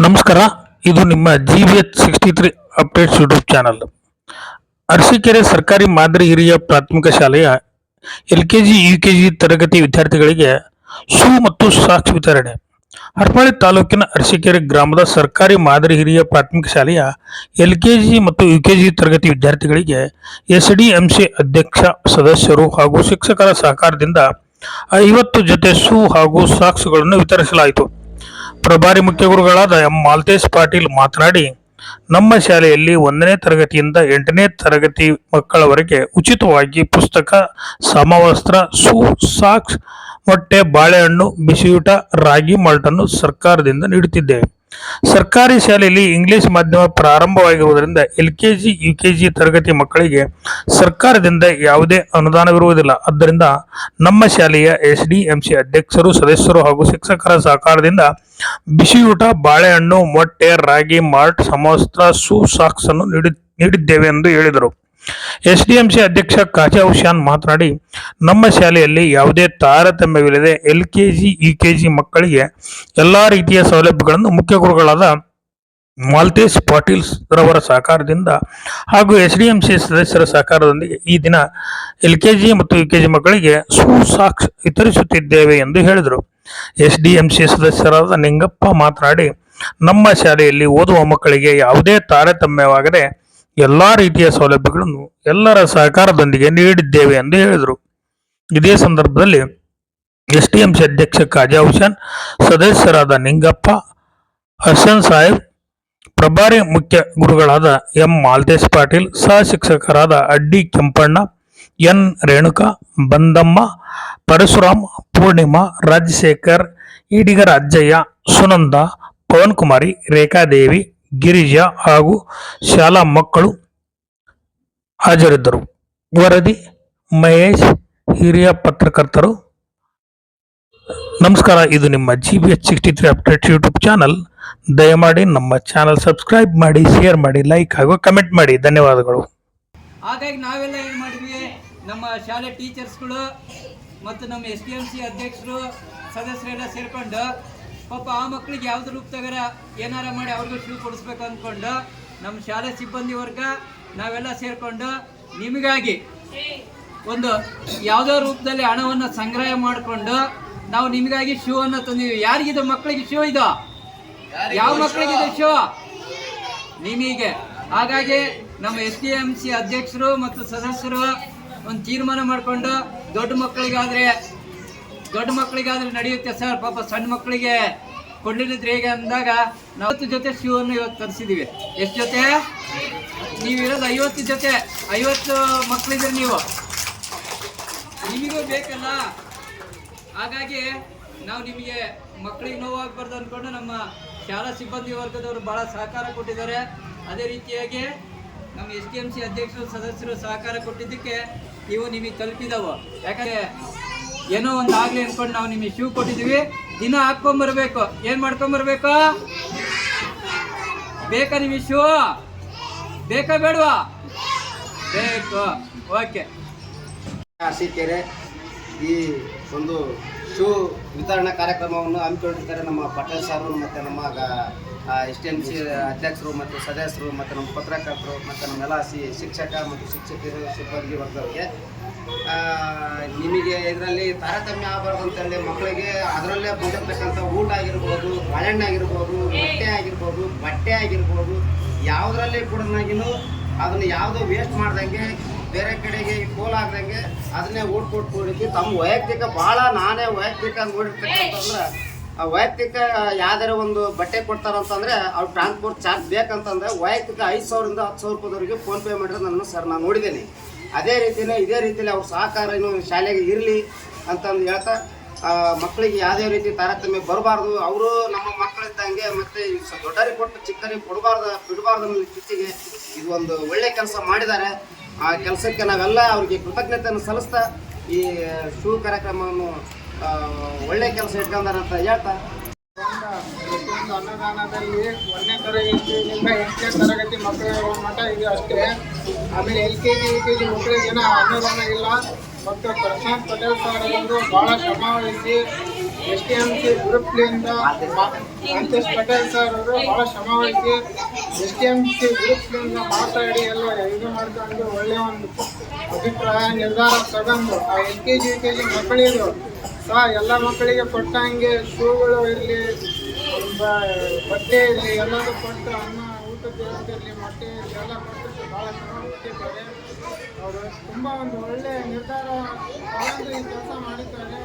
ನಮಸ್ಕಾರ. ಇದು ನಿಮ್ಮ GBH63 updates YouTube channel. Arsikere ಸರ್ಕಾರಿ ಮಾದರಿ ಹಿರಿಯ ಪ್ರಾಥಮಿಕ ಶಾಲೆಯ LKG UKG ತರಗತಿ ವಿದ್ಯಾರ್ಥಿಗಳಿಗೆ ಶೂ ಮತ್ತು ಸಾಕ್ಸ್ ವಿತರಣೆ. ಹರಪಳ್ಳಿ ತಾಲೂಕಿನ ಅರಸೀಕೆರೆ ಗ್ರಾಮದ ಸರ್ಕಾರಿ ಮಾದರಿ ಹಿರಿಯ ಪ್ರಾಥಮಿಕ ಶಾಲೆಯ LKG ಮತ್ತು UKG ತರಗತಿ ವಿದ್ಯಾರ್ಥಿಗಳಿಗೆ SDMC ಅಧ್ಯಕ್ಷ, ಸದಸ್ಯರು ಹಾಗೂ ಶಿಕ್ಷಕರ ಸಹಕಾರದಿಂದ 50 ಜೊತೆ ಶೂ ಹಾಗೂ ಸಾಕ್ಸ್ಗಳನ್ನು ವಿತರಿಸಲಾಯಿತು. ಪ್ರಭಾರಿ ಮುಖ್ಯ ಗುರುಗಳಾದ ಎಂ ಮಾಲ್ತೇಶ್ ಪಾಟೀಲ್ ಮಾತನಾಡಿ, ನಮ್ಮ ಶಾಲೆಯಲ್ಲಿ 1ನೇ ತರಗತಿಯಿಂದ 8ನೇ ತರಗತಿ ಮಕ್ಕಳವರೆಗೆ ಉಚಿತವಾಗಿ ಪುಸ್ತಕ, ಸಮವಸ್ತ್ರ, ಶೂ, ಸಾಕ್ಸ್, ಮೊಟ್ಟೆ, ಬಾಳೆಹಣ್ಣು, ಬಿಸಿಯೂಟ, ರಾಗಿ ಮಾಲ್ಟನ್ನು ಸರ್ಕಾರದಿಂದ ನೀಡುತ್ತಿದ್ದೇವೆ. ಸರ್ಕಾರಿ ಶಾಲೆಯಲ್ಲಿ ಇಂಗ್ಲಿಷ್ ಮಾಧ್ಯಮ ಪ್ರಾರಂಭವಾಗಿರುವುದರಿಂದ LKG, UKG ತರಗತಿ ಮಕ್ಕಳಿಗೆ ಸರ್ಕಾರದಿಂದ ಯಾವುದೇ ಅನುದಾನವಿರುವುದಿಲ್ಲ. ಆದ್ದರಿಂದ ನಮ್ಮ ಶಾಲೆಯ SDMC ಅಧ್ಯಕ್ಷರು, ಸದಸ್ಯರು ಹಾಗೂ ಶಿಕ್ಷಕರ ಸಹಕಾರದಿಂದ ಬಿಸಿಯೂಟ, ಬಾಳೆಹಣ್ಣು, ಮೊಟ್ಟೆ, ರಾಗಿ ಮಾಲ್ಟ್, ಸಮವಸ್ತ್ರ, ಶೂ, ಸಾಕ್ಸ್ ಅನ್ನು ನೀಡಿದ್ದೇವೆ ಎಂದು ಹೇಳಿದರು. SDMC ಅಧ್ಯಕ್ಷ ಖಾಜಾ ಹುಸೇನ್ ಮಾತನಾಡಿ, ನಮ್ಮ ಶಾಲೆಯಲ್ಲಿ ಯಾವುದೇ ತಾರತಮ್ಯವಿಲ್ಲದೆ LKG, UKG ಮಕ್ಕಳಿಗೆ ಎಲ್ಲಾ ರೀತಿಯ ಸೌಲಭ್ಯಗಳನ್ನು ಮುಖ್ಯ ಗುರುಗಳಾದ ಮಾಲ್ತೇಶ್ ಪಾಟೀಲ್ ರವರ ಸಹಕಾರದಿಂದ ಹಾಗೂ SDMC ಸದಸ್ಯರ ಸಹಕಾರದೊಂದಿಗೆ ಈ ದಿನ LKG ಮತ್ತು UKG ಮಕ್ಕಳಿಗೆ ಶೂ, ಸಾಕ್ಸ್ ವಿತರಿಸುತ್ತಿದ್ದೇವೆ ಎಂದು ಹೇಳಿದರು. SDMC ಸದಸ್ಯರಾದ ನಿಂಗಪ್ಪ ಮಾತನಾಡಿ, ನಮ್ಮ ಶಾಲೆಯಲ್ಲಿ ಓದುವ ಮಕ್ಕಳಿಗೆ ಯಾವುದೇ ತಾರತಮ್ಯವಾಗದೆ ಎಲ್ಲಾ ರೀತಿಯ ಸೌಲಭ್ಯಗಳನ್ನು ಎಲ್ಲರ ಸಹಕಾರದೊಂದಿಗೆ ನೀಡಿದ್ದೇವೆ ಎಂದು ಹೇಳಿದರು. ಇದೇ ಸಂದರ್ಭದಲ್ಲಿ SDMC ಅಧ್ಯಕ್ಷ ಖಾಜಾ ಹುಸೇನ್, ಸದಸ್ಯರಾದ ನಿಂಗಪ್ಪ, ಹಸನ್ ಸಾಹೇಬ್, ಪ್ರಭಾರಿ ಮುಖ್ಯ ಗುರುಗಳಾದ ಎಂ ಮಾಲ್ತೇಶ್ ಪಾಟೀಲ್, ಸಹ ಶಿಕ್ಷಕರಾದ ಅಡ್ಡಿ ಕೆಂಪಣ್ಣ, ಎನ್ ರೇಣುಕಾ, ಬಂದಮ್ಮ, ಪರಶುರಾಮ್, ಪೂರ್ಣಿಮಾ, ರಾಜಶೇಖರ್, ಈಡಿಗರ ಅಜ್ಜಯ್ಯ, ಸುನಂದ, ಪವನ್ ಕುಮಾರಿ, ರೇಖಾದೇವಿ, ಗಿರಿಜಾ ಹಾಗೂ ಶಾಲಾ ಮಕ್ಕಳು ಹಾಜರಿದ್ದರು. ವರದಿ ಮಹೇಶ್, ಹಿರಿಯ ಪತ್ರಕರ್ತರು. ನಮಸ್ಕಾರ. ಇದು ನಿಮ್ಮ GBH63 ಅಪ್ಡೇಟ್ಸ್ ಯೂಟ್ಯೂಬ್ ಚಾನಲ್. ದಯಮಾಡಿ ನಮ್ಮ ಚಾನಲ್ ಸಬ್ಸ್ಕ್ರೈಬ್ ಮಾಡಿ, ಶೇರ್ ಮಾಡಿ, ಲೈಕ್ ಹಾಗೂ ಕಮೆಂಟ್ ಮಾಡಿ. ಧನ್ಯವಾದಗಳು. ಹಾಗಾಗಿ ನಾವೆಲ್ಲ ಏನು ಮಾಡಿದ್ವಿ, ನಮ್ಮ ಶಾಲೆ ಟೀಚರ್ಸ್ಗಳು ಮತ್ತು ನಮ್ಮ SDMC ಅಧ್ಯಕ್ಷರು, ಸದಸ್ಯರೆಲ್ಲ ಸೇರ್ಕೊಂಡು ಪಾಪ ಆ ಮಕ್ಕಳಿಗೆ ಯಾವ್ದು ರೂಪದಾಗರ ಏನಾರ ಮಾಡಿ ಅವ್ರಿಗೂ ಶೂ ಕೊಡಿಸ್ಬೇಕು ಅಂದ್ಕೊಂಡು ನಮ್ಮ ಶಾಲೆ ಸಿಬ್ಬಂದಿ ವರ್ಗ ನಾವೆಲ್ಲ ಸೇರಿಕೊಂಡು ನಿಮಗಾಗಿ ಒಂದು ಯಾವುದೋ ರೂಪದಲ್ಲಿ ಹಣವನ್ನು ಸಂಗ್ರಹ ಮಾಡಿಕೊಂಡು ನಾವು ನಿಮಗಾಗಿ ಶೂ ಅನ್ನು ತಂದಿದ್ದೀವಿ. ಯಾರಿಗಿದು ಮಕ್ಕಳಿಗೆ ಶೂ? ಇದು ಯಾವ ಮಕ್ಕಳಿಗಿದೆ ಶೂ? ನಿಮಗೆ. ಹಾಗಾಗಿ ನಮ್ಮ SDMC ಅಧ್ಯಕ್ಷರು ಮತ್ತು ಸದಸ್ಯರು ಒಂದು ತೀರ್ಮಾನ ಮಾಡಿಕೊಂಡು ದೊಡ್ಡ ಮಕ್ಕಳಿಗಾದ್ರೆ ನಡೆಯುತ್ತೆ ಸರ್, ಪಾಪ ಸಣ್ಣ ಮಕ್ಕಳಿಗೆ ಕೊಡ್ಲಿದ್ರೆ ಹೇಗೆ ಅಂದಾಗ 40 ಜೊತೆ ಶೂ ಅನ್ನು ಇವತ್ತು ತರಿಸಿದ್ದೀವಿ. ಎಷ್ಟು ಜೊತೆ? ನೀವಿರೋದು 50 ಜೊತೆ. 50 ಮಕ್ಕಳಿದ್ರೆ ನಿಮಗೂ ಬೇಕಲ್ಲ. ಹಾಗಾಗಿ ನಾವು ನಿಮಗೆ ಮಕ್ಕಳಿಗೆ ನೋವಾಗಬಾರ್ದು ಅಂದ್ಕೊಂಡು ನಮ್ಮ ಶಾಲಾ ಸಿಬ್ಬಂದಿ ವರ್ಗದವರು ಭಾಳ ಸಹಕಾರ ಕೊಟ್ಟಿದ್ದಾರೆ. ಅದೇ ರೀತಿಯಾಗಿ ನಮ್ಮ SDMC ಅಧ್ಯಕ್ಷರು, ಸದಸ್ಯರು ಸಹಕಾರ ಕೊಟ್ಟಿದ್ದಕ್ಕೆ ಇವು ನಿಮಗೆ ತಲುಪಿದವು. ಯಾಕಂದರೆ ಏನೋ ಒಂದು ಆಗಲಿ ಅಂದ್ಕೊಂಡು ನಾವು ನಿಮಗೆ ಶೂ ಕೊಟ್ಟಿದ್ದೀವಿ. ದಿನ ಹಾಕ್ಕೊಂಬರ್ಬೇಕು. ಏನು ಮಾಡ್ಕೊಂಬರ್ಬೇಕು? ಬೇಕಾ ನಿಮಗೆ ಶೂ? ಬೇಕಾ ಬೇಡವಾ? ಬೇಕು. ಓಕೆ. ಅರಸೀಕೆರೆ ಈ ಒಂದು ಶೂ ವಿತರಣಾ ಕಾರ್ಯಕ್ರಮವನ್ನು ಹಮ್ಮಿಕೊಂಡಿದ್ದಾರೆ ನಮ್ಮ ಪಟೇಲ್ ಸಾರು ಮತ್ತು ನಮ್ಮ SDMC ಅಧ್ಯಕ್ಷರು ಮತ್ತು ಸದಸ್ಯರು ಮತ್ತು ನಮ್ಮ ಪತ್ರಕರ್ತರು ಮತ್ತು ನಮ್ಮೆಲ್ಲ ಶಿಕ್ಷಕ ಮತ್ತು ಶಿಕ್ಷಕಿಯರು, ಸಿಬ್ಬಂದಿ ವರ್ಗದವರಿಗೆ. ನಿಮಗೆ ಇದರಲ್ಲಿ ತಾರತಮ್ಯ ಆಗಬಾರ್ದು ಅಂತೇಳಿ ಮಕ್ಕಳಿಗೆ ಅದರಲ್ಲೇ ಬಂದಿರತಕ್ಕಂಥ ಊಟ ಆಗಿರ್ಬೋದು, ಬಾಳೆಹಣ್ಣು ಆಗಿರ್ಬೋದು, ಮೊಟ್ಟೆ ಆಗಿರ್ಬೋದು, ಬಟ್ಟೆ ಆಗಿರ್ಬೋದು, ಯಾವುದರಲ್ಲಿ ಕೂಡ ಅದನ್ನು ಯಾವುದೋ ವೇಸ್ಟ್ ಮಾಡ್ದಂಗೆ, ಬೇರೆ ಕಡೆಗೆ ಪೋಲಾಗ್ದಂಗೆ ಅದನ್ನೇ ಕೊಟ್ಟು ತಮ್ಮ ವೈಯಕ್ತಿಕ ನಾನೇ ವೈಯಕ್ತಿಕ ನೋಡಿರ್ತಕ್ಕಂತಂದ್ರೆ ವೈಯಕ್ತಿಕ ಯಾವ್ದಾರ ಒಂದು ಬಟ್ಟೆ ಕೊಡ್ತಾರಂತಂದರೆ ಅವ್ರು ಟ್ರಾನ್ಸ್ಪೋರ್ಟ್ ಚಾರ್ಜ್ ಬೇಕಂತಂದರೆ ವೈಯಕ್ತಿಕ 5,000 ರಿಂದ 10,000 ರೂಪಾಯಿವರೆಗೆ ಫೋನ್ಪೇ ಮಾಡಿರೋದು ನಾನು ಸರ್ ನಾನು ನೋಡಿದ್ದೇನೆ. ಇದೇ ರೀತಿಯಲ್ಲಿ ಅವ್ರ ಸಹಕಾರ ಶಾಲೆಗೆ ಇರಲಿ ಅಂತಂದು ಹೇಳ್ತಾ, ಮಕ್ಕಳಿಗೆ ಯಾವುದೇ ರೀತಿ ತಾರತಮ್ಯ ಬರಬಾರ್ದು. ಅವರು ನಮ್ಮ ಮಕ್ಕಳಿದ್ದಂಗೆ ಮತ್ತು ದೊಡ್ಡರಿಗೆ ಕೊಟ್ಟು ಚಿಕ್ಕರಿಗೆ ಬಿಡಬಾರ್ದು ಅನ್ನೋ ಸ್ಥಿತಿಗೆ ಇದು ಒಂದು ಒಳ್ಳೆ ಕೆಲಸ ಮಾಡಿದ್ದಾರೆ. ಆ ಕೆಲಸಕ್ಕೆ ನಾವೆಲ್ಲ ಅವರಿಗೆ ಕೃತಜ್ಞತೆಯನ್ನು ಸಲ್ಲಿಸ್ತಾ ಈ ಶೂ ಕಾರ್ಯಕ್ರಮವನ್ನು ಒಳ್ಳೆ ಕೆಲಸ ಇಟ್ಕೊಂಡಾರ ಅಂತ ಹೇಳ್ತಾ, ಪ್ರತಿಯೊಂದು ಅನ್ನದಾನದಲ್ಲಿ 1ನೇ ತರಗತಿಯಿಂದ 8ನೇ ತರಗತಿ ಮಕ್ಕಳಿಗೆ ಮಟ್ಟ ಇದೆ ಅಷ್ಟೇ. ಆಮೇಲೆ LKG, UKG ಮಕ್ಕಳಿಗೇನೋ ಅನ್ನದಾನ ಇಲ್ಲ. ಮತ್ತು ಪ್ರಶಾಂತ್ ಪಟೇಲ್ ಸರ್ ಅವರು ಭಾಳ ಶ್ರಮ ವಹಿಸಿ STMC ಗ್ರೂಪ್ಲಿಂದ ಅಂಕೇಶ್ ಪಟೇಲ್ ಸರ್ ಅವರು ಭಾಳ ಶ್ರಮ ವಹಿಸಿ STMC ಗ್ರೂಪ್ಲಿಂದ ಮಾತಾಡಿ ಎಲ್ಲ ಇದು ಮಾಡ್ಕೊಂಡು ಒಳ್ಳೆಯ ಒಂದು ಅಭಿಪ್ರಾಯ ನಿರ್ಧಾರ ತಗೊಂಡು ಆ LKG UKG ಮಕ್ಕಳಿಗೂ ಸಹ ಎಲ್ಲ ಮಕ್ಕಳಿಗೆ ಕೊಟ್ಟಂಗೆ ಶೂಗಳು ಇರಲಿ, ಬಟ್ಟೆ ಇರಲಿ, ಎಲ್ಲದೂ ಕೊಟ್ಟು ಅನ್ನ ಊಟದ ವ್ಯವಸ್ಥೆ ಇರಲಿ, ಮೊಟ್ಟೆ ಇರಲಿ ಎಲ್ಲ ಕೊಟ್ಟು ಭಾಳ ಚೆನ್ನಾಗಿದ್ದಾರೆ. ಅವರು ತುಂಬ ಒಂದು ಒಳ್ಳೆಯ ನಿರ್ಧಾರ ತಗೊಂಡು ಈ ಕೆಲಸ ಮಾಡಿದ್ದಾರೆ.